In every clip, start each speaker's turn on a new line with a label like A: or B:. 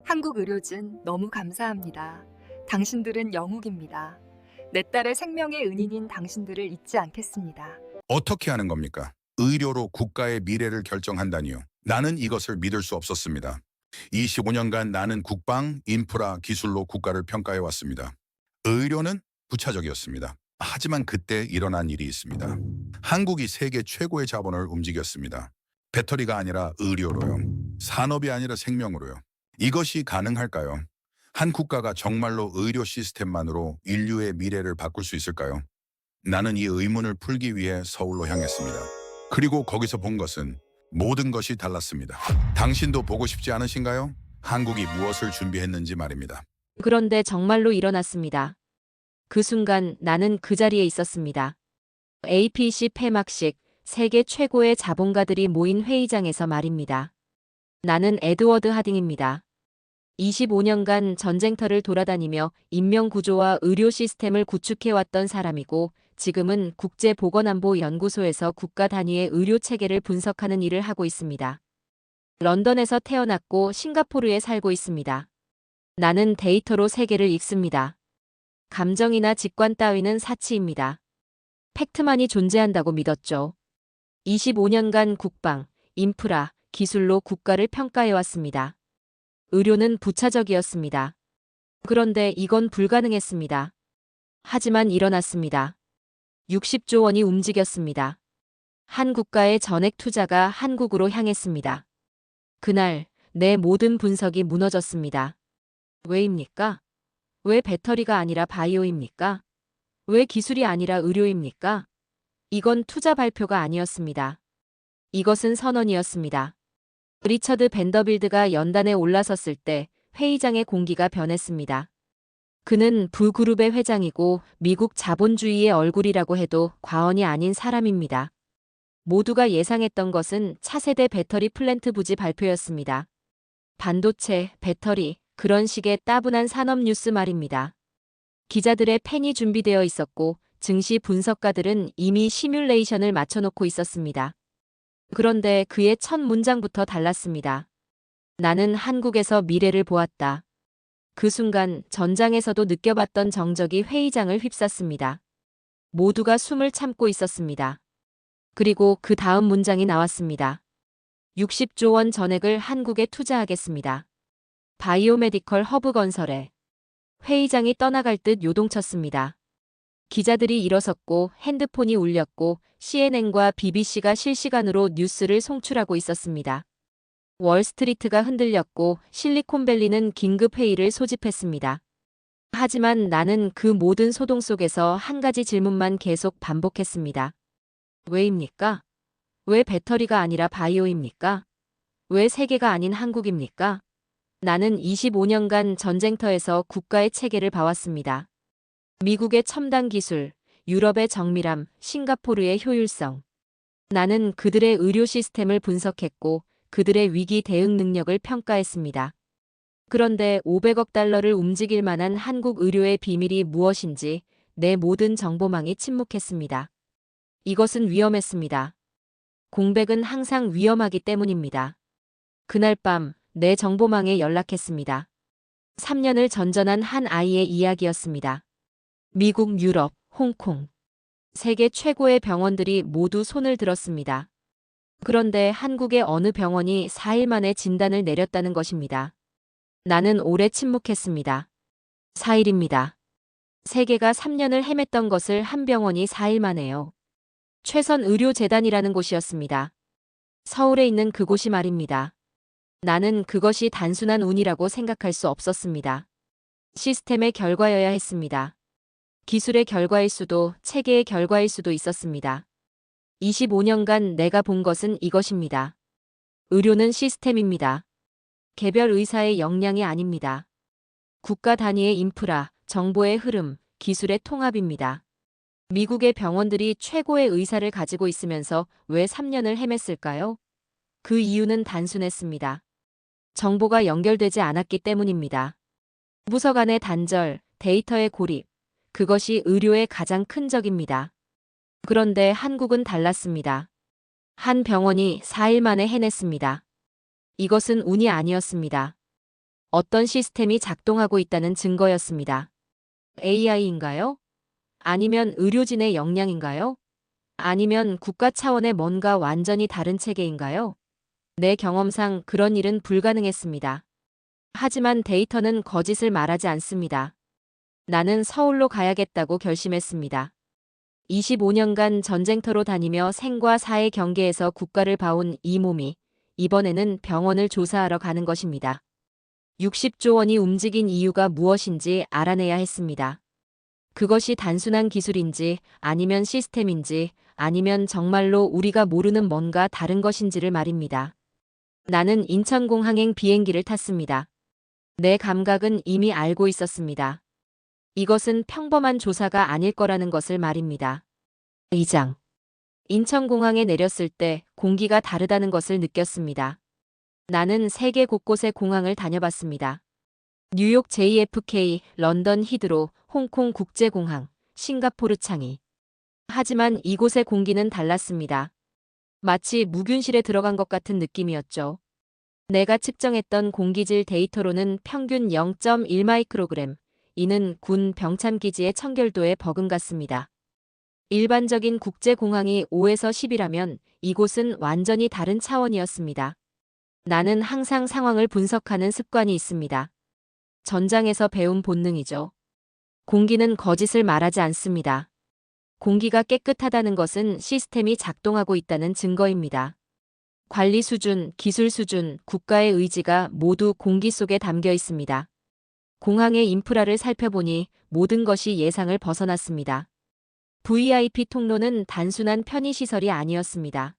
A: 한국 의료진 너무 감사합니다. 당신들은 영웅입니다. 내 딸의 생명의 은인인 당신들을 잊지 않겠습니다.
B: 어떻게 하는 겁니까? 의료로 국가의 미래를 결정한다니요. 나는 이것을 믿을 수 없었습니다. 25년간 나는 국방, 인프라, 기술로 국가를 평가해 왔습니다. 의료는 부차적이었습니다. 하지만 그때 일어난 일이 있습니다. 한국이 세계 최고의 자본을 움직였습니다. 배터리가 아니라 의료로요. 산업이 아니라 생명으로요. 이것이 가능할까요? 한 국가가 정말로 의료 시스템만으로 인류의 미래를 바꿀 수 있을까요? 나는 이 의문을 풀기 위해 서울로 향했습니다. 그리고 거기서 본 것은 모든 것이 달랐습니다. 당신도 보고 싶지 않으신가요? 한국이 무엇을 준비했는지 말입니다.
C: 그런데 정말로 일어났습니다. 그 순간 나는 그 자리에 있었습니다. APC 폐막식, 세계 최고의 자본가들이 모인 회의장에서 말입니다. 나는 에드워드 하딩입니다. 25년간 전쟁터를 돌아다니며 인명구조와 의료 시스템을 구축해왔던 사람이고 지금은 국제보건안보연구소에서 국가 단위의 의료 체계를 분석하는 일을 하고 있습니다. 런던에서 태어났고 싱가포르에 살고 있습니다. 나는 데이터로 세계를 읽습니다. 감정이나 직관 따위는 사치입니다. 팩트만이 존재한다고 믿었죠. 25년간 국방, 인프라, 기술로 국가를 평가해왔습니다. 의료는 부차적이었습니다. 그런데 이건 불가능했습니다. 하지만 일어났습니다. 60조 원이 움직였습니다. 한 국가의 전액 투자가 한국으로 향했습니다. 그날 내 모든 분석이 무너졌습니다. 왜입니까? 왜 배터리가 아니라 바이오입니까? 왜 기술이 아니라 의료입니까? 이건 투자 발표가 아니었습니다. 이것은 선언이었습니다. 리처드 밴더빌드가 연단에 올라섰을 때 회의장의 공기가 변했습니다. 그는 부그룹의 회장이고 미국 자본주의의 얼굴이라고 해도 과언이 아닌 사람입니다. 모두가 예상했던 것은 차세대 배터리 플랜트 부지 발표였습니다. 반도체, 배터리, 그런 식의 따분한 산업 뉴스 말입니다. 기자들의 펜이 준비되어 있었고 증시 분석가들은 이미 시뮬레이션을 맞춰놓고 있었습니다. 그런데 그의 첫 문장부터 달랐습니다. 나는 한국에서 미래를 보았다. 그 순간 전장에서도 느껴봤던 정적이 회의장을 휩쌌습니다. 모두가 숨을 참고 있었습니다. 그리고 그 다음 문장이 나왔습니다. 60조 원 전액을 한국에 투자하겠습니다. 바이오메디컬 허브 건설에. 회의장이 떠나갈 듯 요동쳤습니다. 기자들이 일어섰고 핸드폰이 울렸고 CNN과 BBC가 실시간으로 뉴스를 송출하고 있었습니다. 월스트리트가 흔들렸고 실리콘밸리는 긴급회의를 소집했습니다. 하지만 나는 그 모든 소동 속에서 한 가지 질문만 계속 반복했습니다. 왜입니까? 왜 배터리가 아니라 바이오입니까? 왜 세계가 아닌 한국입니까? 나는 25년간 전쟁터에서 국가의 체계를 봐왔습니다. 미국의 첨단 기술, 유럽의 정밀함, 싱가포르의 효율성. 나는 그들의 의료 시스템을 분석했고 그들의 위기 대응 능력을 평가했습니다. 그런데 500억 달러를 움직일 만한 한국 의료의 비밀이 무엇인지 내 모든 정보망이 침묵했습니다. 이것은 위험했습니다. 공백은 항상 위험하기 때문입니다. 그날 밤 내 정보망에 연락했습니다. 3년을 전전한 한 아이의 이야기였습니다. 미국, 유럽, 홍콩. 세계 최고의 병원들이 모두 손을 들었습니다. 그런데 한국의 어느 병원이 4일 만에 진단을 내렸다는 것입니다. 나는 오래 침묵했습니다. 4일입니다. 세계가 3년을 헤맸던 것을 한 병원이 4일 만에요. 최선의료재단이라는 곳이었습니다. 서울에 있는 그곳이 말입니다. 나는 그것이 단순한 운이라고 생각할 수 없었습니다. 시스템의 결과여야 했습니다. 기술의 결과일 수도 체계의 결과일 수도 있었습니다. 25년간 내가 본 것은 이것입니다. 의료는 시스템입니다. 개별 의사의 역량이 아닙니다. 국가 단위의 인프라, 정보의 흐름, 기술의 통합입니다. 미국의 병원들이 최고의 의사를 가지고 있으면서 왜 3년을 헤맸을까요? 그 이유는 단순했습니다. 정보가 연결되지 않았기 때문입니다. 부서 간의 단절, 데이터의 고립, 그것이 의료의 가장 큰 적입니다. 그런데 한국은 달랐습니다. 한 병원이 4일 만에 해냈습니다. 이것은 운이 아니었습니다. 어떤 시스템이 작동하고 있다는 증거였습니다. AI인가요? 아니면 의료진의 역량인가요? 아니면 국가 차원의 뭔가 완전히 다른 체계인가요? 내 경험상 그런 일은 불가능했습니다. 하지만 데이터는 거짓을 말하지 않습니다. 나는 서울로 가야겠다고 결심했습니다. 25년간 전쟁터로 다니며 생과 사의 경계에서 국가를 봐온 이 몸이 이번에는 병원을 조사하러 가는 것입니다. 60조 원이 움직인 이유가 무엇인지 알아내야 했습니다. 그것이 단순한 기술인지 아니면 시스템인지 아니면 정말로 우리가 모르는 뭔가 다른 것인지를 말입니다. 나는 인천공항행 비행기를 탔습니다. 내 감각은 이미 알고 있었습니다. 이것은 평범한 조사가 아닐 거라는 것을 말입니다. 2장. 인천공항에 내렸을 때 공기가 다르다는 것을 느꼈습니다. 나는 세계 곳곳의 공항을 다녀봤습니다. 뉴욕 JFK, 런던 히드로, 홍콩 국제공항, 싱가포르 창이. 하지만 이곳의 공기는 달랐습니다. 마치 무균실에 들어간 것 같은 느낌이었죠. 내가 측정했던 공기질 데이터로는 평균 0.1 마이크로그램, 이는 군 병참기지의 청결도에 버금갔습니다. 일반적인 국제공항이 5에서 10이라면 이곳은 완전히 다른 차원이었습니다. 나는 항상 상황을 분석하는 습관이 있습니다. 전장에서 배운 본능이죠. 공기는 거짓을 말하지 않습니다. 공기가 깨끗하다는 것은 시스템이 작동하고 있다는 증거입니다. 관리 수준, 기술 수준, 국가의 의지가 모두 공기 속에 담겨 있습니다. 공항의 인프라를 살펴보니 모든 것이 예상을 벗어났습니다. VIP 통로는 단순한 편의시설이 아니었습니다.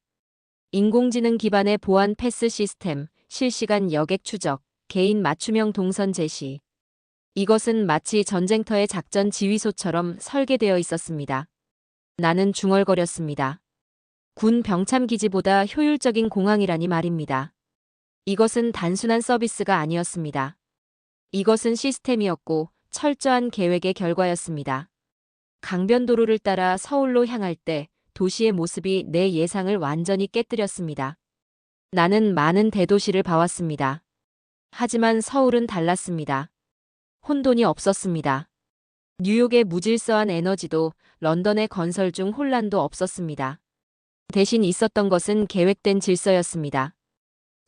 C: 인공지능 기반의 보안 패스 시스템, 실시간 여객 추적, 개인 맞춤형 동선 제시. 이것은 마치 전쟁터의 작전 지휘소처럼 설계되어 있었습니다. 나는 중얼거렸습니다. 군 병참기지보다 효율적인 공항이라니 말입니다. 이것은 단순한 서비스가 아니었습니다. 이것은 시스템이었고 철저한 계획의 결과였습니다. 강변도로를 따라 서울로 향할 때 도시의 모습이 내 예상을 완전히 깨뜨렸습니다. 나는 많은 대도시를 봐왔습니다. 하지만 서울은 달랐습니다. 혼돈이 없었습니다. 뉴욕의 무질서한 에너지도 런던의 건설 중 혼란도 없었습니다. 대신 있었던 것은 계획된 질서였습니다.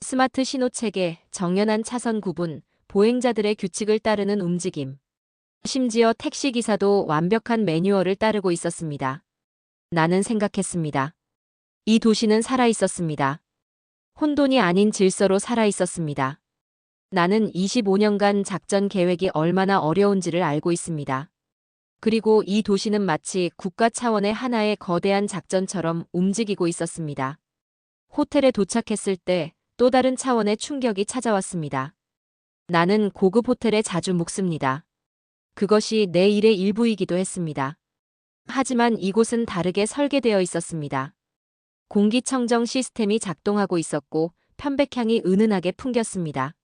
C: 스마트 신호체계, 정연한 차선 구분, 보행자들의 규칙을 따르는 움직임. 심지어 택시기사도 완벽한 매뉴얼을 따르고 있었습니다. 나는 생각했습니다. 이 도시는 살아있었습니다. 혼돈이 아닌 질서로 살아있었습니다. 나는 25년간 작전 계획이 얼마나 어려운지를 알고 있습니다. 그리고 이 도시는 마치 국가 차원의 하나의 거대한 작전처럼 움직이고 있었습니다. 호텔에 도착했을 때 또 다른 차원의 충격이 찾아왔습니다. 나는 고급 호텔에 자주 묵습니다. 그것이 내 일의 일부이기도 했습니다. 하지만 이곳은 다르게 설계되어 있었습니다. 공기청정 시스템이 작동하고 있었고 편백향이 은은하게 풍겼습니다.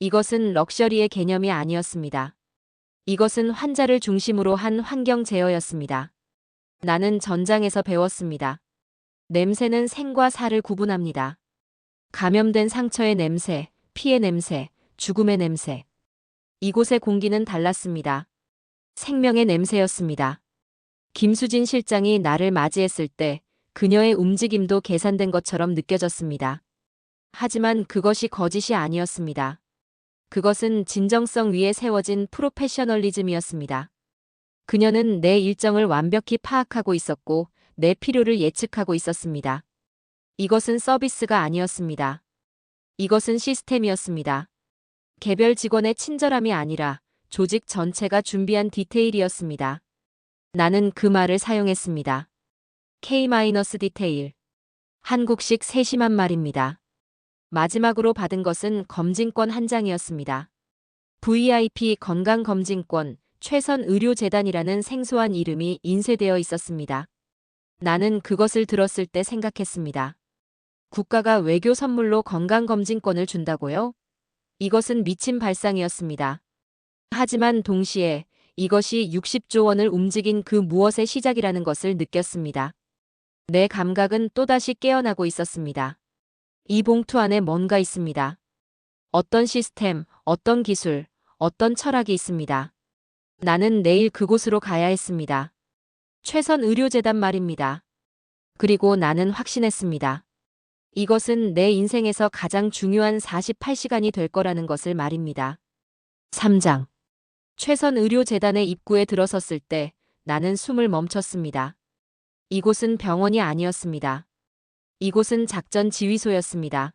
C: 이것은 럭셔리의 개념이 아니었습니다. 이것은 환자를 중심으로 한 환경 제어였습니다. 나는 전장에서 배웠습니다. 냄새는 생과 사를 구분합니다. 감염된 상처의 냄새, 피의 냄새, 죽음의 냄새. 이곳의 공기는 달랐습니다. 생명의 냄새였습니다. 김수진 실장이 나를 맞이했을 때 그녀의 움직임도 계산된 것처럼 느껴졌습니다. 하지만 그것이 거짓이 아니었습니다. 그것은 진정성 위에 세워진 프로페셔널리즘이었습니다. 그녀는 내 일정을 완벽히 파악하고 있었고 내 필요를 예측하고 있었습니다. 이것은 서비스가 아니었습니다. 이것은 시스템이었습니다. 개별 직원의 친절함이 아니라 조직 전체가 준비한 디테일이었습니다. 나는 그 말을 사용했습니다. K-디테일. 한국식 세심한 말입니다. 마지막으로 받은 것은 검진권 한 장이었습니다. VIP 건강검진권, 최선의료재단이라는 생소한 이름이 인쇄되어 있었습니다. 나는 그것을 들었을 때 생각했습니다. 국가가 외교 선물로 건강검진권을 준다고요? 이것은 미친 발상이었습니다. 하지만 동시에 이것이 60조 원을 움직인 그 무엇의 시작이라는 것을 느꼈습니다. 내 감각은 또다시 깨어나고 있었습니다. 이 봉투 안에 뭔가 있습니다. 어떤 시스템, 어떤 기술, 어떤 철학이 있습니다. 나는 내일 그곳으로 가야 했습니다. 최선 의료재단 말입니다. 그리고 나는 확신했습니다. 이것은 내 인생에서 가장 중요한 48시간이 될 거라는 것을 말입니다. 3장. 최선 의료재단의 입구에 들어섰을 때 나는 숨을 멈췄습니다. 이곳은 병원이 아니었습니다. 이곳은 작전 지휘소였습니다.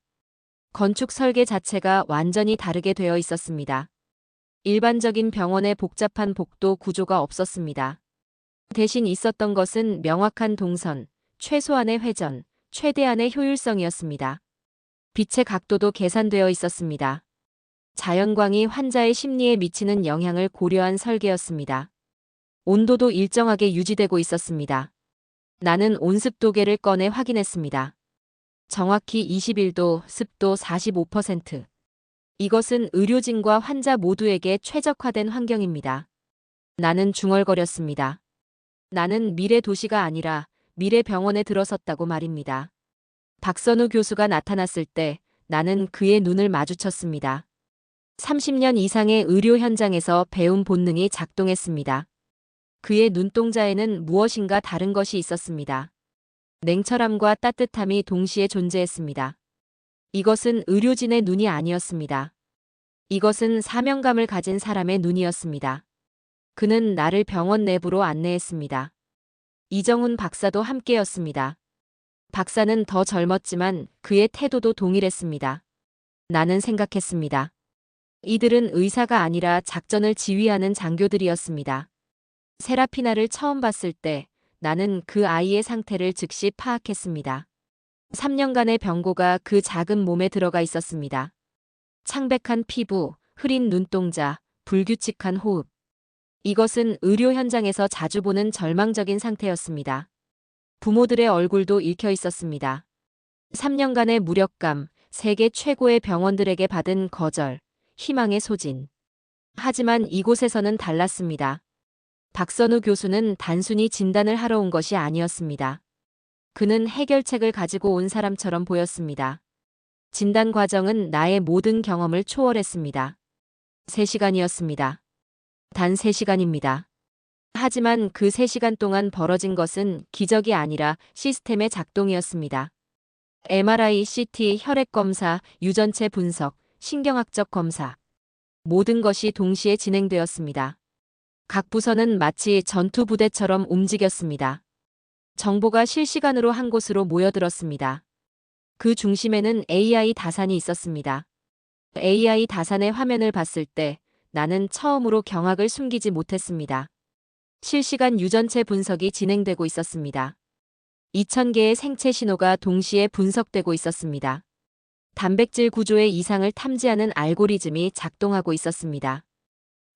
C: 건축 설계 자체가 완전히 다르게 되어 있었습니다. 일반적인 병원의 복잡한 복도 구조가 없었습니다. 대신 있었던 것은 명확한 동선, 최소한의 회전, 최대한의 효율성이었습니다. 빛의 각도도 계산되어 있었습니다. 자연광이 환자의 심리에 미치는 영향을 고려한 설계였습니다. 온도도 일정하게 유지되고 있었습니다. 나는 온습도계를 꺼내 확인했습니다. 정확히 21도, 습도 45%. 이것은 의료진과 환자 모두에게 최적화된 환경입니다. 나는 중얼거렸습니다. 나는 미래 도시가 아니라 미래 병원에 들어섰다고 말입니다. 박선우 교수가 나타났을 때 나는 그의 눈을 마주쳤습니다. 30년 이상의 의료 현장에서 배운 본능이 작동했습니다. 그의 눈동자에는 무엇인가 다른 것이 있었습니다. 냉철함과 따뜻함이 동시에 존재했습니다. 이것은 의료진의 눈이 아니었습니다. 이것은 사명감을 가진 사람의 눈이었습니다. 그는 나를 병원 내부로 안내했습니다. 이정훈 박사도 함께였습니다. 박사는 더 젊었지만 그의 태도도 동일했습니다. 나는 생각했습니다. 이들은 의사가 아니라 작전을 지휘하는 장교들이었습니다. 세라피나를 처음 봤을 때 나는 그 아이의 상태를 즉시 파악했습니다. 3년간의 병고가 그 작은 몸에 들어가 있었습니다. 창백한 피부, 흐린 눈동자, 불규칙한 호흡. 이것은 의료 현장에서 자주 보는 절망적인 상태였습니다. 부모들의 얼굴도 읽혀 있었습니다. 3년간의 무력감, 세계 최고의 병원들에게 받은 거절, 희망의 소진. 하지만 이곳에서는 달랐습니다. 박선우 교수는 단순히 진단을 하러 온 것이 아니었습니다. 그는 해결책을 가지고 온 사람처럼 보였습니다. 진단 과정은 나의 모든 경험을 초월했습니다. 3시간이었습니다. 단 3시간입니다. 하지만 그 3시간 동안 벌어진 것은 기적이 아니라 시스템의 작동이었습니다. MRI, CT, 혈액 검사, 유전체 분석, 신경학적 검사. 모든 것이 동시에 진행되었습니다. 각 부서는 마치 전투 부대처럼 움직였습니다. 정보가 실시간으로 한 곳으로 모여들었습니다. 그 중심에는 AI 다산이 있었습니다. AI 다산의 화면을 봤을 때 나는 처음으로 경악을 숨기지 못했습니다. 실시간 유전체 분석이 진행되고 있었습니다. 2000개의 생체 신호가 동시에 분석되고 있었습니다. 단백질 구조의 이상을 탐지하는 알고리즘이 작동하고 있었습니다.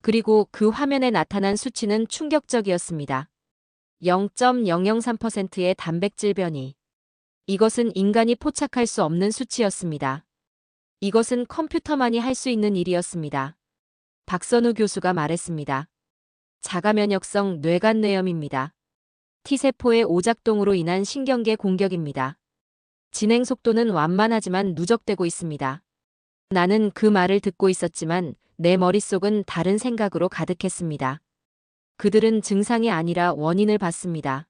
C: 그리고 그 화면에 나타난 수치는 충격적이었습니다. 0.003%의 단백질 변이. 이것은 인간이 포착할 수 없는 수치였습니다. 이것은 컴퓨터만이 할 수 있는 일이었습니다. 박선우 교수가 말했습니다. 자가면역성 뇌간뇌염입니다. T세포의 오작동으로 인한 신경계 공격입니다. 진행 속도는 완만하지만 누적되고 있습니다. 나는 그 말을 듣고 있었지만 내 머릿속은 다른 생각으로 가득했습니다. 그들은 증상이 아니라 원인을 봤습니다.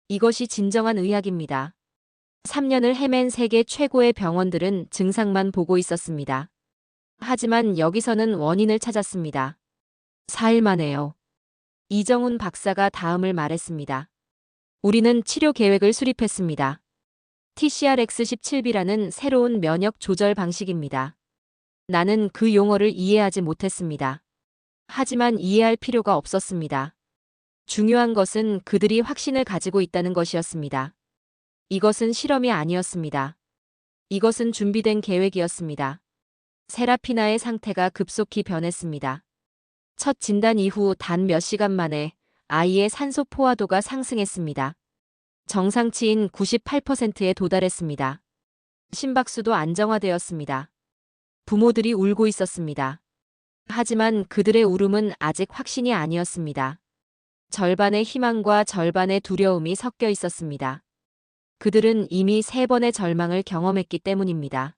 C: 이것이 진정한 의학입니다. 3년을 헤맨 세계 최고의 병원들은 증상만 보고 있었습니다. 하지만 여기서는 원인을 찾았습니다. 4일 만에요. 이정훈 박사가 다음을 말했습니다. 우리는 치료 계획을 수립했습니다. TCRX17B라는 새로운 면역 조절 방식입니다. 나는 그 용어를 이해하지 못했습니다. 하지만 이해할 필요가 없었습니다. 중요한 것은 그들이 확신을 가지고 있다는 것이었습니다. 이것은 실험이 아니었습니다. 이것은 준비된 계획이었습니다. 세라피나의 상태가 급속히 변했습니다. 첫 진단 이후 단 몇 시간 만에 아이의 산소 포화도가 상승했습니다. 정상치인 98%에 도달했습니다. 심박수도 안정화되었습니다. 부모들이 울고 있었습니다. 하지만 그들의 울음은 아직 확신이 아니었습니다. 절반의 희망과 절반의 두려움이 섞여 있었습니다. 그들은 이미 3번의 절망을 경험했기 때문입니다.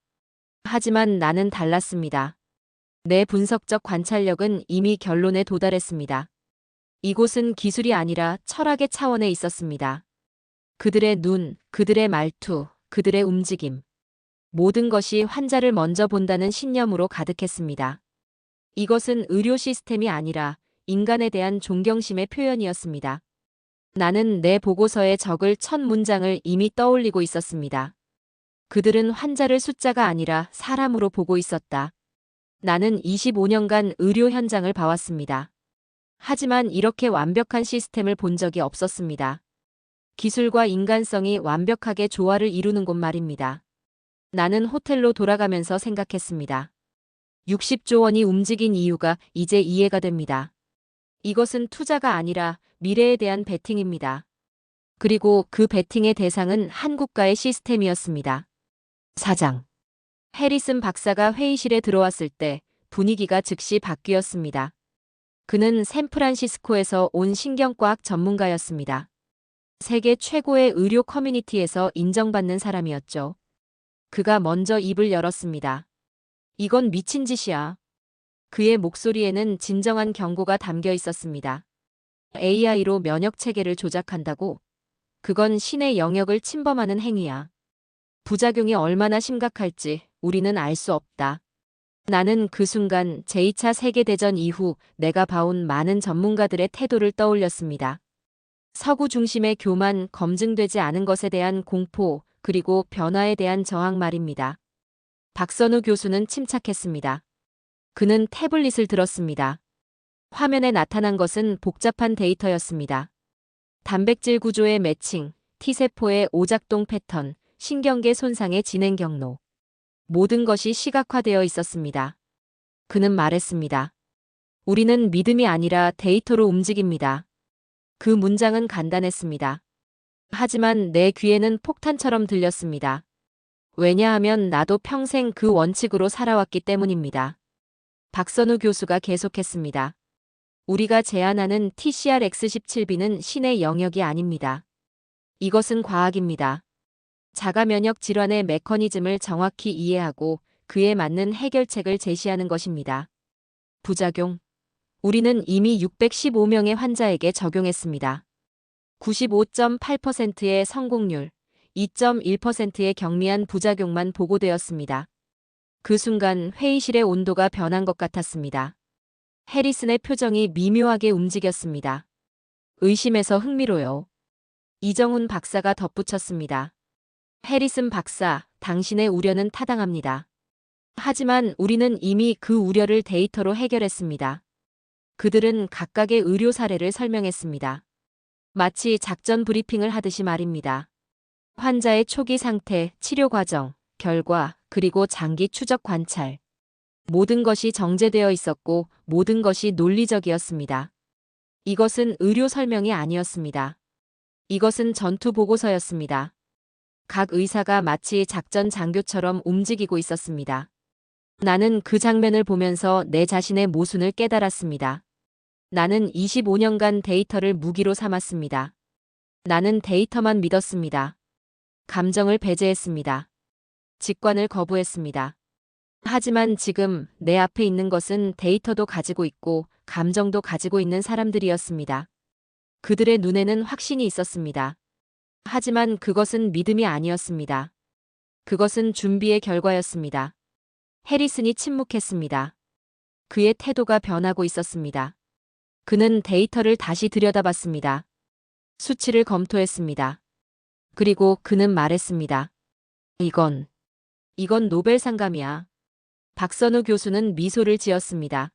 C: 하지만 나는 달랐습니다. 내 분석적 관찰력은 이미 결론에 도달했습니다. 이곳은 기술이 아니라 철학의 차원에 있었습니다. 그들의 눈, 그들의 말투, 그들의 움직임. 모든 것이 환자를 먼저 본다는 신념으로 가득했습니다. 이것은 의료 시스템이 아니라 인간에 대한 존경심의 표현이었습니다. 나는 내 보고서에 적을 첫 문장을 이미 떠올리고 있었습니다. 그들은 환자를 숫자가 아니라 사람으로 보고 있었다. 나는 25년간 의료 현장을 봐왔습니다. 하지만 이렇게 완벽한 시스템을 본 적이 없었습니다. 기술과 인간성이 완벽하게 조화를 이루는 곳 말입니다. 나는 호텔로 돌아가면서 생각했습니다. 60조 원이 움직인 이유가 이제 이해가 됩니다. 이것은 투자가 아니라 미래에 대한 베팅입니다. 그리고 그 베팅의 대상은 한 국가의 시스템이었습니다. 사장. 해리슨 박사가 회의실에 들어왔을 때 분위기가 즉시 바뀌었습니다. 그는 샌프란시스코에서 온 신경과학 전문가였습니다. 세계 최고의 의료 커뮤니티에서 인정받는 사람이었죠. 그가 먼저 입을 열었습니다. 이건 미친 짓이야. 그의 목소리에는 진정한 경고가 담겨 있었습니다. AI로 면역 체계를 조작한다고? 그건 신의 영역을 침범하는 행위야. 부작용이 얼마나 심각할지 우리는 알 수 없다. 나는 그 순간 제2차 세계대전 이후 내가 봐온 많은 전문가들의 태도를 떠올렸습니다. 서구 중심의 교만, 검증되지 않은 것에 대한 공포, 그리고 변화에 대한 저항 말입니다. 박선우 교수는 침착했습니다. 그는 태블릿을 들었습니다. 화면에 나타난 것은 복잡한 데이터였습니다. 단백질 구조의 매칭, T세포의 오작동 패턴, 신경계 손상의 진행 경로. 모든 것이 시각화되어 있었습니다. 그는 말했습니다. 우리는 믿음이 아니라 데이터로 움직입니다. 그 문장은 간단했습니다. 하지만 내 귀에는 폭탄처럼 들렸습니다. 왜냐하면 나도 평생 그 원칙으로 살아왔기 때문입니다. 박선우 교수가 계속했습니다. 우리가 제안하는 TCR-X17B는 신의 영역이 아닙니다. 이것은 과학입니다. 자가 면역 질환의 메커니즘을 정확히 이해하고 그에 맞는 해결책을 제시하는 것입니다. 부작용. 우리는 이미 615명의 환자에게 적용했습니다. 95.8%의 성공률, 2.1%의 경미한 부작용만 보고되었습니다. 그 순간 회의실의 온도가 변한 것 같았습니다. 해리슨의 표정이 미묘하게 움직였습니다. 의심에서 흥미로요. 이정훈 박사가 덧붙였습니다. 해리슨 박사, 당신의 우려는 타당합니다. 하지만 우리는 이미 그 우려를 데이터로 해결했습니다. 그들은 각각의 의료 사례를 설명했습니다. 마치 작전 브리핑을 하듯이 말입니다. 환자의 초기 상태, 치료 과정, 결과, 그리고 장기 추적 관찰. 모든 것이 정제되어 있었고 모든 것이 논리적이었습니다. 이것은 의료 설명이 아니었습니다. 이것은 전투 보고서였습니다. 각 의사가 마치 작전 장교처럼 움직이고 있었습니다. 나는 그 장면을 보면서 내 자신의 모순을 깨달았습니다. 나는 25년간 데이터를 무기로 삼았습니다. 나는 데이터만 믿었습니다. 감정을 배제했습니다. 직관을 거부했습니다. 하지만 지금 내 앞에 있는 것은 데이터도 가지고 있고 감정도 가지고 있는 사람들이었습니다. 그들의 눈에는 확신이 있었습니다. 하지만 그것은 믿음이 아니었습니다. 그것은 준비의 결과였습니다. 해리슨이 침묵했습니다. 그의 태도가 변하고 있었습니다. 그는 데이터를 다시 들여다봤습니다. 수치를 검토했습니다. 그리고 그는 말했습니다. 이건 노벨상감이야. 박선우 교수는 미소를 지었습니다.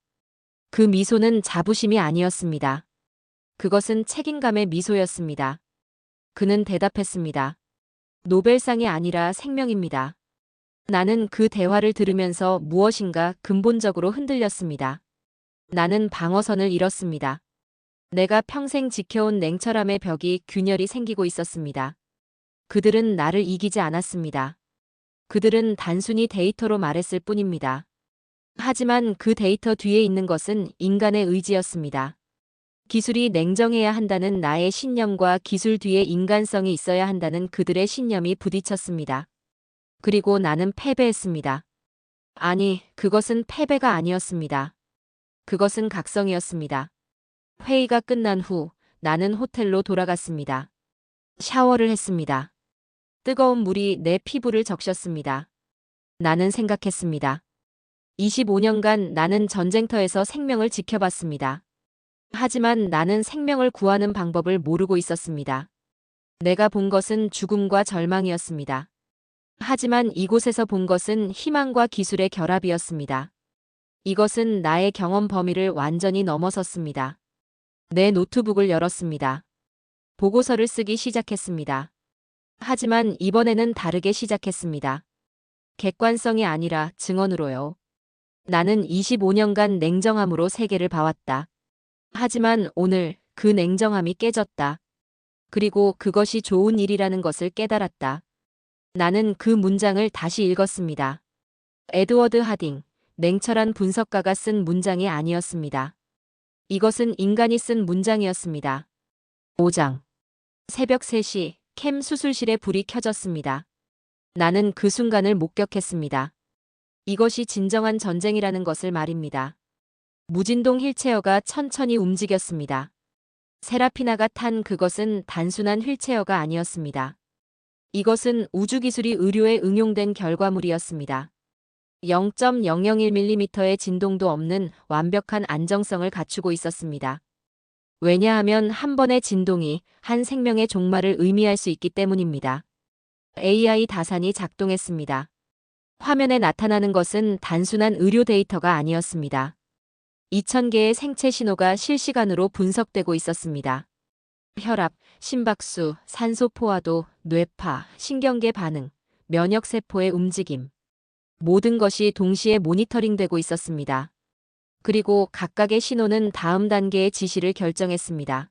C: 그 미소는 자부심이 아니었습니다. 그것은 책임감의 미소였습니다. 그는 대답했습니다. 노벨상이 아니라 생명입니다. 나는 그 대화를 들으면서 무엇인가 근본적으로 흔들렸습니다. 나는 방어선을 잃었습니다. 내가 평생 지켜온 냉철함의 벽이 균열이 생기고 있었습니다. 그들은 나를 이기지 않았습니다. 그들은 단순히 데이터로 말했을 뿐입니다. 하지만 그 데이터 뒤에 있는 것은 인간의 의지였습니다. 기술이 냉정해야 한다는 나의 신념과 기술 뒤에 인간성이 있어야 한다는 그들의 신념이 부딪혔습니다. 그리고 나는 패배했습니다. 아니, 그것은 패배가 아니었습니다. 그것은 각성이었습니다. 회의가 끝난 후 나는 호텔로 돌아갔습니다. 샤워를 했습니다. 뜨거운 물이 내 피부를 적셨습니다. 나는 생각했습니다. 25년간 나는 전쟁터에서 생명을 지켜봤습니다. 하지만 나는 생명을 구하는 방법을 모르고 있었습니다. 내가 본 것은 죽음과 절망이었습니다. 하지만 이곳에서 본 것은 희망과 기술의 결합이었습니다. 이것은 나의 경험 범위를 완전히 넘어섰습니다. 내 노트북을 열었습니다. 보고서를 쓰기 시작했습니다. 하지만 이번에는 다르게 시작했습니다. 객관성이 아니라 증언으로요. 나는 25년간 냉정함으로 세계를 봐왔다. 하지만 오늘 그 냉정함이 깨졌다. 그리고 그것이 좋은 일이라는 것을 깨달았다. 나는 그 문장을 다시 읽었습니다. 에드워드 하딩, 냉철한 분석가가 쓴 문장이 아니었습니다. 이것은 인간이 쓴 문장이었습니다. 5장. 새벽 3시, 캠 수술실에 불이 켜졌습니다. 나는 그 순간을 목격했습니다. 이것이 진정한 전쟁이라는 것을 말입니다. 무진동 휠체어가 천천히 움직였습니다. 세라피나가 탄 그것은 단순한 휠체어가 아니었습니다. 이것은 우주기술이 의료에 응용된 결과물이었습니다. 0.001mm의 진동도 없는 완벽한 안정성을 갖추고 있었습니다. 왜냐하면 한 번의 진동이 한 생명의 종말을 의미할 수 있기 때문입니다. AI 다산이 작동했습니다. 화면에 나타나는 것은 단순한 의료 데이터가 아니었습니다. 2000개의 생체 신호가 실시간으로 분석되고 있었습니다. 혈압, 심박수, 산소 포화도, 뇌파, 신경계 반응, 면역세포의 움직임. 모든 것이 동시에 모니터링되고 있었습니다. 그리고 각각의 신호는 다음 단계의 지시를 결정했습니다.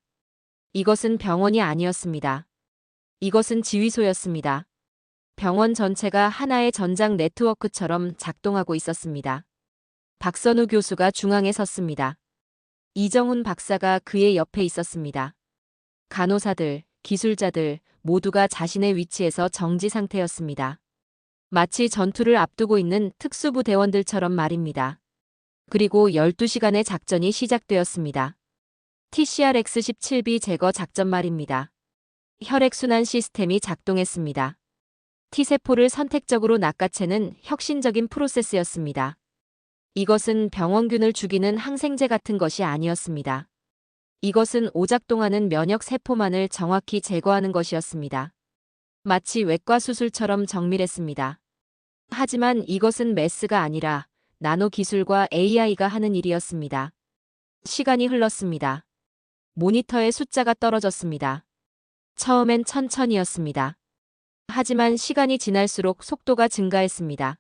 C: 이것은 병원이 아니었습니다. 이것은 지휘소였습니다. 병원 전체가 하나의 전장 네트워크처럼 작동하고 있었습니다. 박선우 교수가 중앙에 섰습니다. 이정훈 박사가 그의 옆에 있었습니다. 간호사들, 기술자들 모두가 자신의 위치에서 정지 상태였습니다. 마치 전투를 앞두고 있는 특수부 대원들처럼 말입니다. 그리고 12시간의 작전이 시작되었습니다. TCRX-17B 제거 작전 말입니다. 혈액순환 시스템이 작동했습니다. T세포를 선택적으로 낚아채는 혁신적인 프로세스였습니다. 이것은 병원균을 죽이는 항생제 같은 것이 아니었습니다. 이것은 오작동하는 면역세포만을 정확히 제거하는 것이었습니다. 마치 외과 수술처럼 정밀했습니다. 하지만 이것은 메스가 아니라 나노 기술과 AI가 하는 일이었습니다. 시간이 흘렀습니다. 모니터의 숫자가 떨어졌습니다. 처음엔 천천히였습니다. 하지만 시간이 지날수록 속도가 증가했습니다.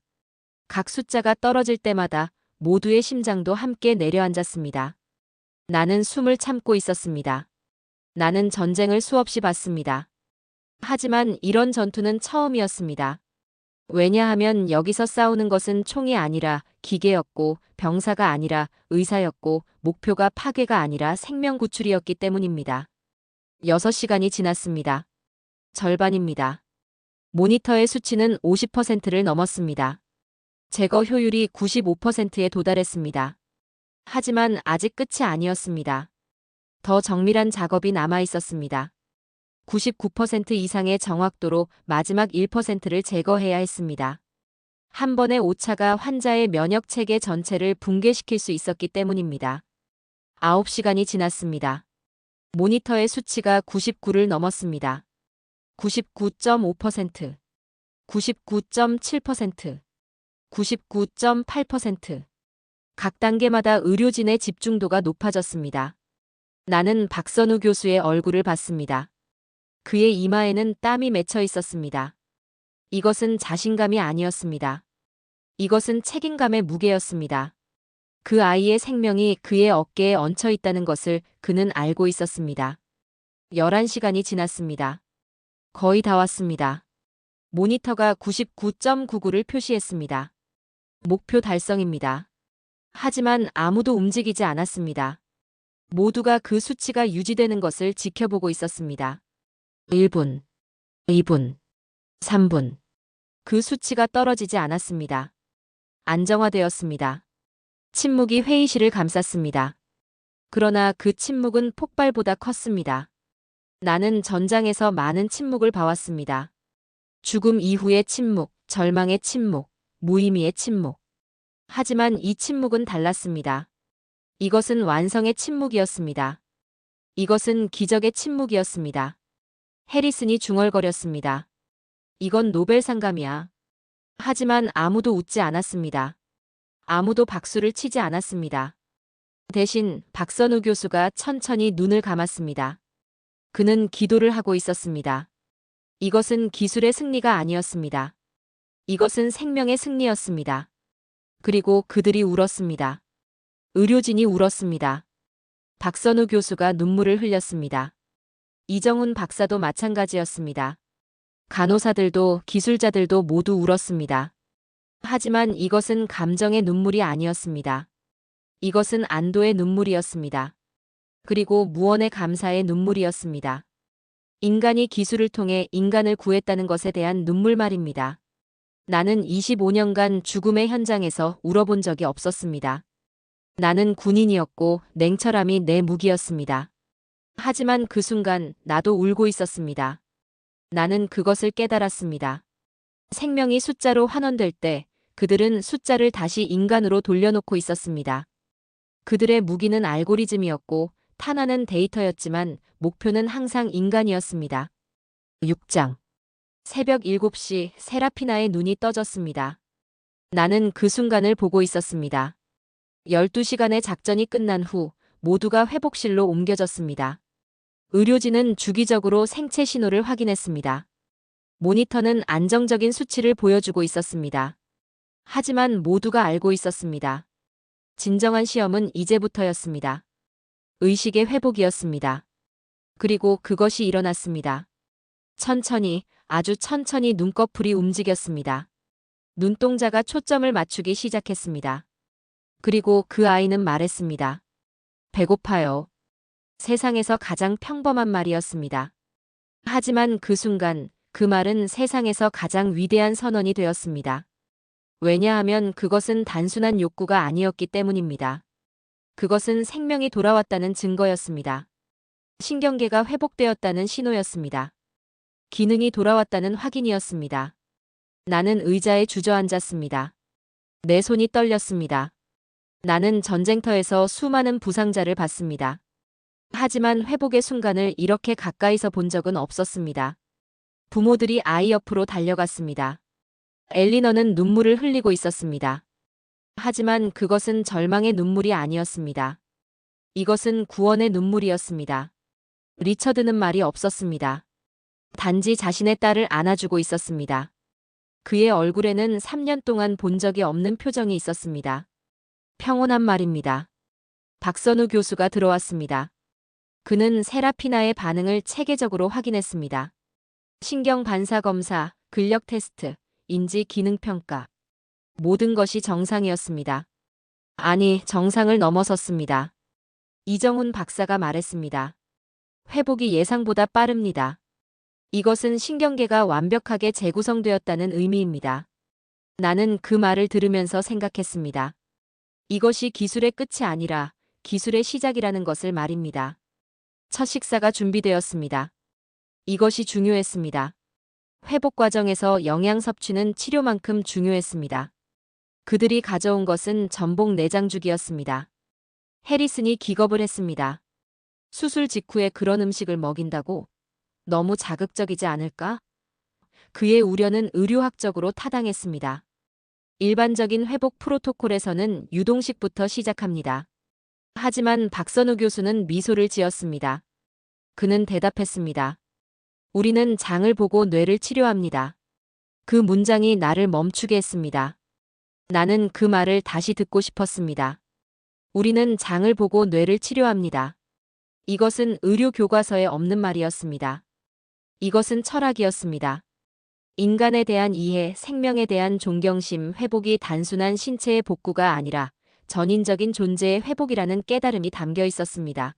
C: 각 숫자가 떨어질 때마다 모두의 심장도 함께 내려앉았습니다. 나는 숨을 참고 있었습니다. 나는 전쟁을 수없이 봤습니다. 하지만 이런 전투는 처음이었습니다. 왜냐하면 여기서 싸우는 것은 총이 아니라 기계였고 병사가 아니라 의사였고 목표가 파괴가 아니라 생명 구출이었기 때문입니다. 6시간이 지났습니다. 절반입니다. 모니터의 수치는 50%를 넘었습니다. 제거 효율이 95%에 도달했습니다. 하지만 아직 끝이 아니었습니다. 더 정밀한 작업이 남아 있었습니다. 99% 이상의 정확도로 마지막 1%를 제거해야 했습니다. 한 번의 오차가 환자의 면역 체계 전체를 붕괴시킬 수 있었기 때문입니다. 9시간이 지났습니다. 모니터의 수치가 99를 넘었습니다. 99.5%, 99.7%, 99.8%. 각 단계마다 의료진의 집중도가 높아졌습니다. 나는 박선우 교수의 얼굴을 봤습니다. 그의 이마에는 땀이 맺혀 있었습니다. 이것은 자신감이 아니었습니다. 이것은 책임감의 무게였습니다. 그 아이의 생명이 그의 어깨에 얹혀 있다는 것을 그는 알고 있었습니다. 11시간이 지났습니다. 거의 다 왔습니다. 모니터가 99.99를 표시했습니다. 목표 달성입니다. 하지만 아무도 움직이지 않았습니다. 모두가 그 수치가 유지되는 것을 지켜보고 있었습니다. 1분, 2분, 3분. 그 수치가 떨어지지 않았습니다. 안정화되었습니다. 침묵이 회의실을 감쌌습니다. 그러나 그 침묵은 폭발보다 컸습니다. 나는 전장에서 많은 침묵을 봐왔습니다. 죽음 이후의 침묵, 절망의 침묵, 무의미의 침묵. 하지만 이 침묵은 달랐습니다. 이것은 완성의 침묵이었습니다. 이것은 기적의 침묵이었습니다. 해리슨이 중얼거렸습니다. 이건 노벨상감이야. 하지만 아무도 웃지 않았습니다. 아무도 박수를 치지 않았습니다. 대신 박선우 교수가 천천히 눈을 감았습니다. 그는 기도를 하고 있었습니다. 이것은 기술의 승리가 아니었습니다. 이것은 생명의 승리였습니다. 그리고 그들이 울었습니다. 의료진이 울었습니다. 박선우 교수가 눈물을 흘렸습니다. 이정훈 박사도 마찬가지였습니다. 간호사들도 기술자들도 모두 울었습니다. 하지만 이것은 감정의 눈물이 아니었습니다. 이것은 안도의 눈물이었습니다. 그리고 무언의 감사의 눈물이었습니다. 인간이 기술을 통해 인간을 구했다는 것에 대한 눈물 말입니다. 나는 25년간 죽음의 현장에서 울어본 적이 없었습니다. 나는 군인이었고 냉철함이 내 무기였습니다. 하지만 그 순간 나도 울고 있었습니다. 나는 그것을 깨달았습니다. 생명이 숫자로 환원될 때 그들은 숫자를 다시 인간으로 돌려놓고 있었습니다. 그들의 무기는 알고리즘이었고 탄환은 데이터였지만 목표는 항상 인간이었습니다. 6장. 새벽 7시 세라피나의 눈이 떠졌습니다. 나는 그 순간을 보고 있었습니다. 12시간의 작전이 끝난 후 모두가 회복실로 옮겨졌습니다. 의료진은 주기적으로 생체 신호를 확인했습니다. 모니터는 안정적인 수치를 보여주고 있었습니다. 하지만 모두가 알고 있었습니다. 진정한 시험은 이제부터였습니다. 의식의 회복이었습니다. 그리고 그것이 일어났습니다. 천천히, 아주 천천히 눈꺼풀이 움직였습니다. 눈동자가 초점을 맞추기 시작했습니다. 그리고 그 아이는 말했습니다. 배고파요. 세상에서 가장 평범한 말이었습니다. 하지만 그 순간 그 말은 세상에서 가장 위대한 선언이 되었습니다. 왜냐하면 그것은 단순한 욕구가 아니었기 때문입니다. 그것은 생명이 돌아왔다는 증거였습니다. 신경계가 회복되었다는 신호였습니다. 기능이 돌아왔다는 확인이었습니다. 나는 의자에 주저앉았습니다. 내 손이 떨렸습니다. 나는 전쟁터에서 수많은 부상자를 봤습니다. 하지만 회복의 순간을 이렇게 가까이서 본 적은 없었습니다. 부모들이 아이 옆으로 달려갔습니다. 엘리너는 눈물을 흘리고 있었습니다. 하지만 그것은 절망의 눈물이 아니었습니다. 이것은 구원의 눈물이었습니다. 리처드는 말이 없었습니다. 단지 자신의 딸을 안아주고 있었습니다. 그의 얼굴에는 3년 동안 본 적이 없는 표정이 있었습니다. 평온한 말입니다. 박선우 교수가 들어왔습니다. 그는 세라피나의 반응을 체계적으로 확인했습니다. 신경 반사 검사, 근력 테스트, 인지 기능 평가. 모든 것이 정상이었습니다. 아니, 정상을 넘어섰습니다. 이정훈 박사가 말했습니다. 회복이 예상보다 빠릅니다. 이것은 신경계가 완벽하게 재구성되었다는 의미입니다. 나는 그 말을 들으면서 생각했습니다. 이것이 기술의 끝이 아니라 기술의 시작이라는 것을 말입니다. 첫 식사가 준비되었습니다. 이것이 중요했습니다. 회복 과정에서 영양 섭취는 치료만큼 중요했습니다. 그들이 가져온 것은 전복 내장죽이었습니다. 해리슨이 기겁을 했습니다. 수술 직후에 그런 음식을 먹인다고? 너무 자극적이지 않을까? 그의 우려는 의료학적으로 타당했습니다. 일반적인 회복 프로토콜에서는 유동식부터 시작합니다. 하지만 박선우 교수는 미소를 지었습니다. 그는 대답했습니다. 우리는 장을 보고 뇌를 치료합니다. 그 문장이 나를 멈추게 했습니다. 나는 그 말을 다시 듣고 싶었습니다. 우리는 장을 보고 뇌를 치료합니다. 이것은 의료 교과서에 없는 말이었습니다. 이것은 철학이었습니다. 인간에 대한 이해, 생명에 대한 존경심, 회복이 단순한 신체의 복구가 아니라 전인적인 존재의 회복이라는 깨달음이 담겨 있었습니다.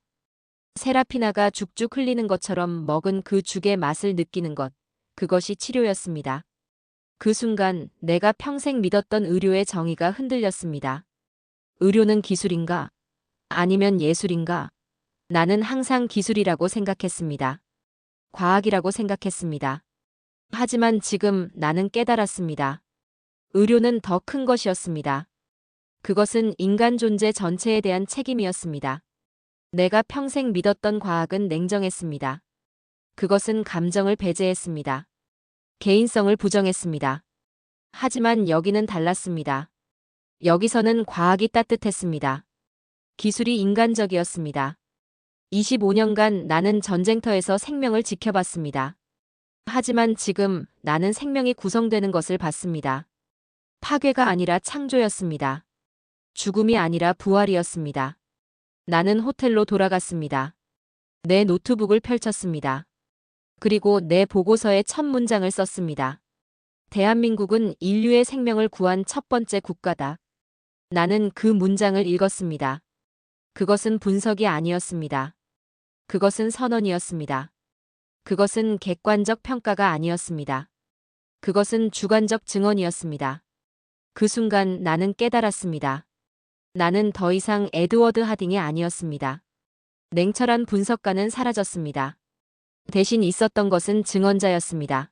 C: 세라피나가 죽죽 흘리는 것처럼 먹은 그 죽의 맛을 느끼는 것, 그것이 치료였습니다. 그 순간 내가 평생 믿었던 의료의 정의가 흔들렸습니다. 의료는 기술인가? 아니면 예술인가? 나는 항상 기술이라고 생각했습니다. 과학이라고 생각했습니다. 하지만 지금 나는 깨달았습니다. 의료는 더 큰 것이었습니다. 그것은 인간 존재 전체에 대한 책임이었습니다. 내가 평생 믿었던 과학은 냉정했습니다. 그것은 감정을 배제했습니다. 개인성을 부정했습니다. 하지만 여기는 달랐습니다. 여기서는 과학이 따뜻했습니다. 기술이 인간적이었습니다. 25년간 나는 전쟁터에서 생명을 지켜봤습니다. 하지만 지금 나는 생명이 구성되는 것을 봤습니다. 파괴가 아니라 창조였습니다. 죽음이 아니라 부활이었습니다. 나는 호텔로 돌아갔습니다. 내 노트북을 펼쳤습니다. 그리고 내 보고서에 첫 문장을 썼습니다. 대한민국은 인류의 생명을 구한 첫 번째 국가다. 나는 그 문장을 읽었습니다. 그것은 분석이 아니었습니다. 그것은 선언이었습니다. 그것은 객관적 평가가 아니었습니다. 그것은 주관적 증언이었습니다. 그 순간 나는 깨달았습니다. 나는 더 이상 에드워드 하딩이 아니었습니다. 냉철한 분석가는 사라졌습니다. 대신 있었던 것은 증언자였습니다.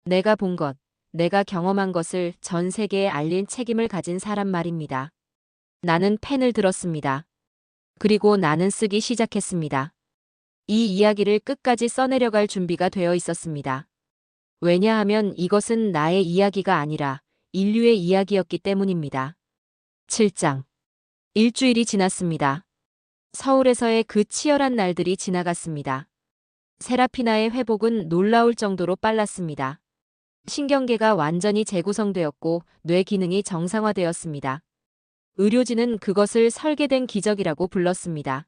C: 내가 본 것, 내가 경험한 것을 전 세계에 알릴 책임을 가진 사람 말입니다. 나는 펜을 들었습니다. 그리고 나는 쓰기 시작했습니다. 이 이야기를 끝까지 써내려갈 준비가 되어 있었습니다. 왜냐하면 이것은 나의 이야기가 아니라 인류의 이야기였기 때문입니다. 7장. 일주일이 지났습니다. 서울에서의 그 치열한 날들이 지나갔습니다. 세라피나의 회복은 놀라울 정도로 빨랐습니다. 신경계가 완전히 재구성되었고 뇌 기능이 정상화되었습니다. 의료진은 그것을 설계된 기적이라고 불렀습니다.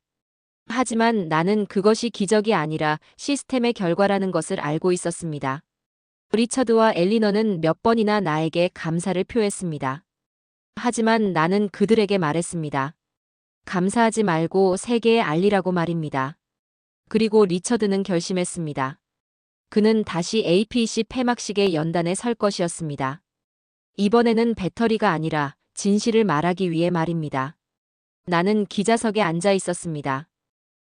C: 하지만 나는 그것이 기적이 아니라 시스템의 결과라는 것을 알고 있었습니다. 리처드와 엘리너는 몇 번이나 나에게 감사를 표했습니다. 하지만 나는 그들에게 말했습니다. 감사하지 말고 세계에 알리라고 말입니다. 그리고 리처드는 결심했습니다. 그는 다시 APC 폐막식의 연단에 설 것이었습니다. 이번에는 배터리가 아니라 진실을 말하기 위해 말입니다. 나는 기자석에 앉아 있었습니다.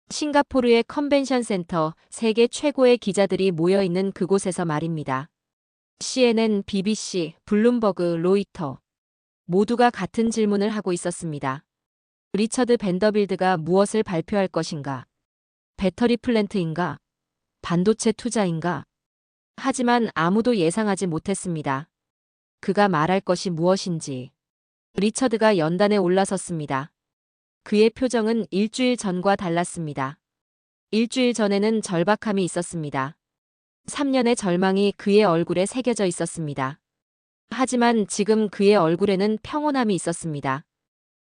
C: 싱가포르의 컨벤션 센터, 세계 최고의 기자들이 모여 있는 그곳에서 말입니다. CNN, BBC, 블룸버그, 로이터. 모두가 같은 질문을 하고 있었습니다. 리처드 밴더빌드가 무엇을 발표할 것인가? 배터리 플랜트인가? 반도체 투자인가? 하지만 아무도 예상하지 못했습니다. 그가 말할 것이 무엇인지. 리처드가 연단에 올라섰습니다. 그의 표정은 일주일 전과 달랐습니다. 일주일 전에는 절박함이 있었습니다. 3년의 절망이 그의 얼굴에 새겨져 있었습니다. 하지만 지금 그의 얼굴에는 평온함이 있었습니다.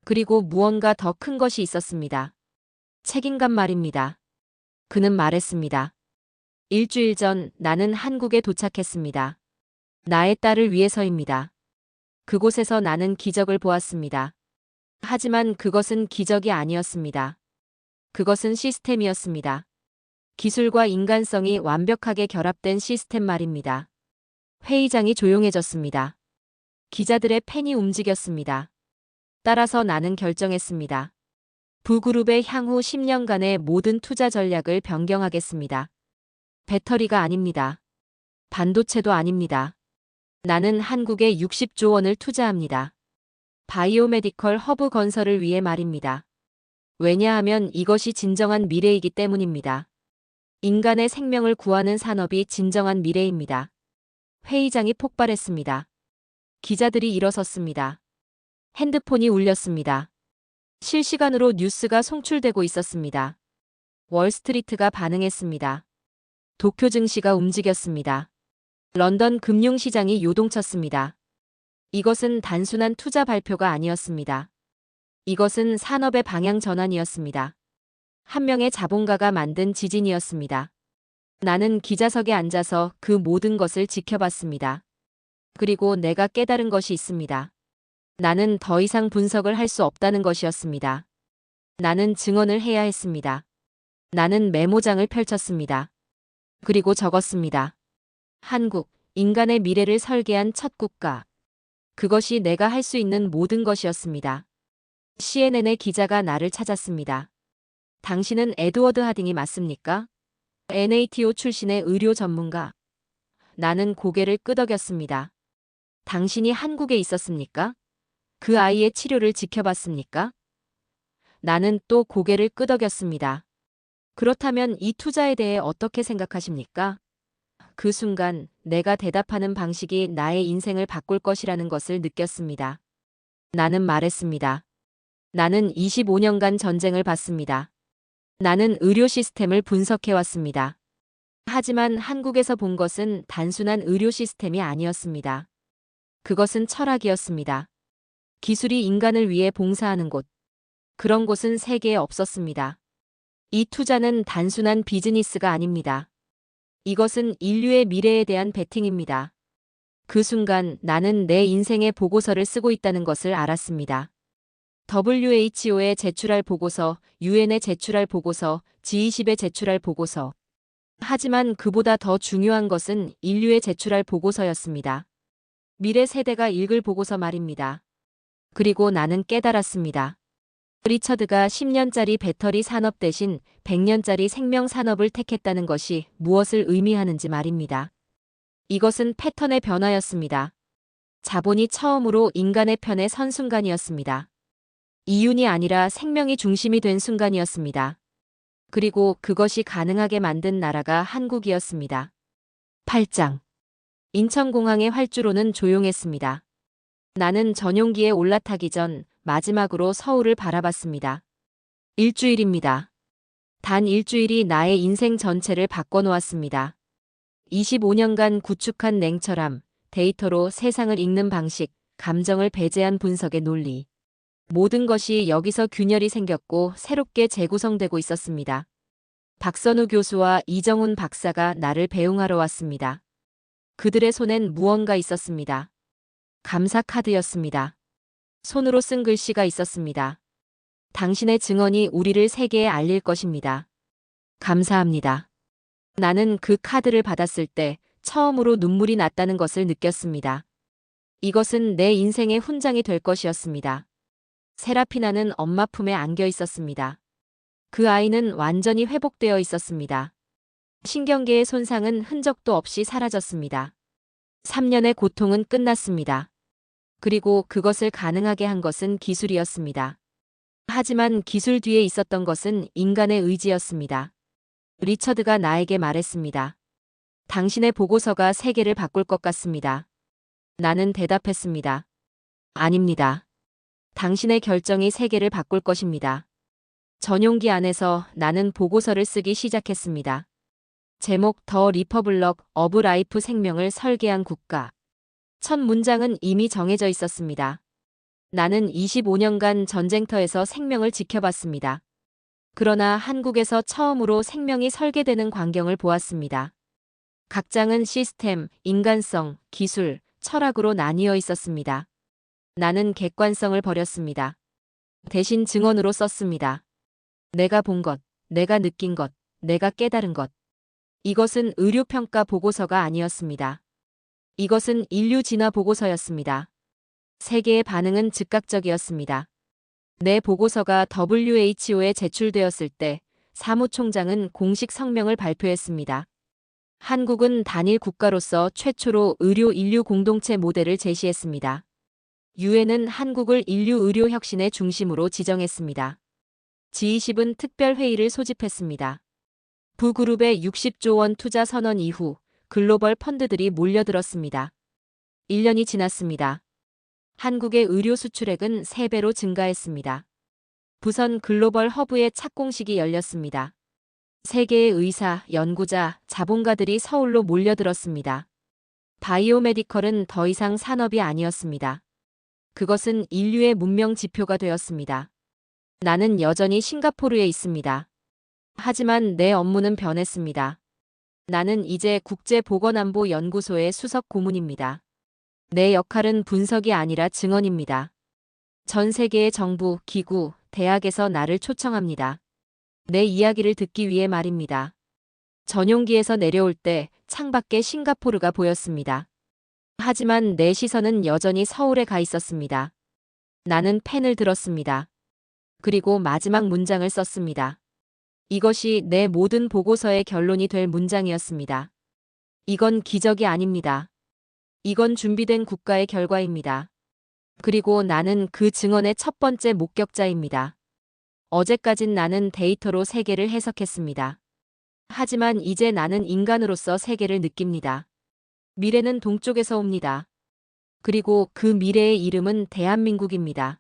C: 그리고 무언가 더 큰 것이 있었습니다. 책임감 말입니다. 그는 말했습니다. 일주일 전 나는 한국에 도착했습니다. 나의 딸을 위해서입니다. 그곳에서 나는 기적을 보았습니다. 하지만 그것은 기적이 아니었습니다. 그것은 시스템이었습니다. 기술과 인간성이 완벽하게 결합된 시스템 말입니다. 회의장이 조용해졌습니다. 기자들의 펜이 움직였습니다. 따라서 나는 결정했습니다. 부그룹의 향후 10년간의 모든 투자 전략을 변경하겠습니다. 배터리가 아닙니다. 반도체도 아닙니다. 나는 한국에 60조 원을 투자합니다. 바이오메디컬 허브 건설을 위해 말입니다. 왜냐하면 이것이 진정한 미래이기 때문입니다. 인간의 생명을 구하는 산업이 진정한 미래입니다. 회의장이 폭발했습니다. 기자들이 일어섰습니다. 핸드폰이 울렸습니다. 실시간으로 뉴스가 송출되고 있었습니다. 월스트리트가 반응했습니다. 도쿄 증시가 움직였습니다. 런던 금융시장이 요동쳤습니다. 이것은 단순한 투자 발표가 아니었습니다. 이것은 산업의 방향 전환이었습니다. 한 명의 자본가가 만든 지진이었습니다. 나는 기자석에 앉아서 그 모든 것을 지켜봤습니다. 그리고 내가 깨달은 것이 있습니다. 나는 더 이상 분석을 할 수 없다는 것이었습니다. 나는 증언을 해야 했습니다. 나는 메모장을 펼쳤습니다. 그리고 적었습니다. 한국, 인간의 미래를 설계한 첫 국가. 그것이 내가 할 수 있는 모든 것이었습니다. CNN의 기자가 나를 찾았습니다. 당신은 에드워드 하딩이 맞습니까? NATO 출신의 의료 전문가. 나는 고개를 끄덕였습니다. 당신이 한국에 있었습니까? 그 아이의 치료를 지켜봤습니까? 나는 또 고개를 끄덕였습니다. 그렇다면 이 투자에 대해 어떻게 생각하십니까? 그 순간 내가 대답하는 방식이 나의 인생을 바꿀 것이라는 것을 느꼈습니다. 나는 말했습니다. 나는 25년간 전쟁을 봤습니다. 나는 의료 시스템을 분석해왔습니다. 하지만 한국에서 본 것은 단순한 의료 시스템이 아니었습니다. 그것은 철학이었습니다. 기술이 인간을 위해 봉사하는 곳. 그런 곳은 세계에 없었습니다. 이 투자는 단순한 비즈니스가 아닙니다. 이것은 인류의 미래에 대한 베팅입니다. 그 순간 나는 내 인생의 보고서를 쓰고 있다는 것을 알았습니다. WHO에 제출할 보고서, UN에 제출할 보고서, G20에 제출할 보고서. 하지만 그보다 더 중요한 것은 인류에 제출할 보고서였습니다. 미래 세대가 읽을 보고서 말입니다. 그리고 나는 깨달았습니다. 리처드가 10년짜리 배터리 산업 대신 100년짜리 생명 산업을 택했다는 것이 무엇을 의미하는지 말입니다. 이것은 패턴의 변화였습니다. 자본이 처음으로 인간의 편에 선 순간이었습니다. 이윤이 아니라 생명이 중심이 된 순간이었습니다. 그리고 그것이 가능하게 만든 나라가 한국이었습니다. 8장. 인천공항의 활주로는 조용했습니다. 나는 전용기에 올라타기 전 마지막으로 서울을 바라봤습니다. 일주일입니다. 단 일주일이 나의 인생 전체를 바꿔놓았습니다. 25년간 구축한 냉철함, 데이터로 세상을 읽는 방식, 감정을 배제한 분석의 논리. 모든 것이 여기서 균열이 생겼고 새롭게 재구성되고 있었습니다. 박선우 교수와 이정훈 박사가 나를 배웅하러 왔습니다. 그들의 손엔 무언가 있었습니다. 감사 카드였습니다. 손으로 쓴 글씨가 있었습니다. 당신의 증언이 우리를 세계에 알릴 것입니다. 감사합니다. 나는 그 카드를 받았을 때 처음으로 눈물이 났다는 것을 느꼈습니다. 이것은 내 인생의 훈장이 될 것이었습니다. 세라피나는 엄마 품에 안겨 있었습니다. 그 아이는 완전히 회복되어 있었습니다. 신경계의 손상은 흔적도 없이 사라졌습니다. 3년의 고통은 끝났습니다. 그리고 그것을 가능하게 한 것은 기술이었습니다. 하지만 기술 뒤에 있었던 것은 인간의 의지였습니다. 리처드가 나에게 말했습니다. 당신의 보고서가 세계를 바꿀 것 같습니다. 나는 대답했습니다. 아닙니다. 당신의 결정이 세계를 바꿀 것입니다. 전용기 안에서 나는 보고서를 쓰기 시작했습니다. 제목 더 리퍼블럭 어브 라이프 생명을 설계한 국가. 첫 문장은 이미 정해져 있었습니다. 나는 25년간 전쟁터에서 생명을 지켜봤습니다. 그러나 한국에서 처음으로 생명이 설계되는 광경을 보았습니다. 각 장은 시스템, 인간성, 기술, 철학으로 나뉘어 있었습니다. 나는 객관성을 버렸습니다. 대신 증언으로 썼습니다. 내가 본 것, 내가 느낀 것, 내가 깨달은 것. 이것은 의료평가 보고서가 아니었습니다. 이것은 인류 진화 보고서였습니다. 세계의 반응은 즉각적이었습니다. 내 보고서가 WHO에 제출되었을 때 사무총장은 공식 성명을 발표했습니다. 한국은 단일 국가로서 최초로 의료 인류 공동체 모델을 제시했습니다. 유엔은 한국을 인류 의료 혁신의 중심으로 지정했습니다. G20은 특별회의를 소집했습니다. 부그룹의 60조 원 투자 선언 이후 글로벌 펀드들이 몰려들었습니다. 1년이 지났습니다. 한국의 의료 수출액은 3배로 증가했습니다. 부선 글로벌 허브의 착공식이 열렸습니다. 세계의 의사, 연구자, 자본가들이 서울로 몰려들었습니다. 바이오메디컬은 더 이상 산업이 아니었습니다. 그것은 인류의 문명 지표가 되었습니다. 나는 여전히 싱가포르에 있습니다. 하지만 내 업무는 변했습니다. 나는 이제 국제보건안보연구소의 수석 고문입니다. 내 역할은 분석이 아니라 증언입니다. 전 세계의 정부, 기구, 대학에서 나를 초청합니다. 내 이야기를 듣기 위해 말입니다. 전용기에서 내려올 때 창밖에 싱가포르가 보였습니다. 하지만 내 시선은 여전히 서울에 가 있었습니다. 나는 펜을 들었습니다. 그리고 마지막 문장을 썼습니다. 이것이 내 모든 보고서의 결론이 될 문장이었습니다. 이건 기적이 아닙니다. 이건 준비된 국가의 결과입니다. 그리고 나는 그 증언의 첫 번째 목격자입니다. 어제까진 나는 데이터로 세계를 해석했습니다. 하지만 이제 나는 인간으로서 세계를 느낍니다. 미래는 동쪽에서 옵니다. 그리고 그 미래의 이름은 대한민국입니다.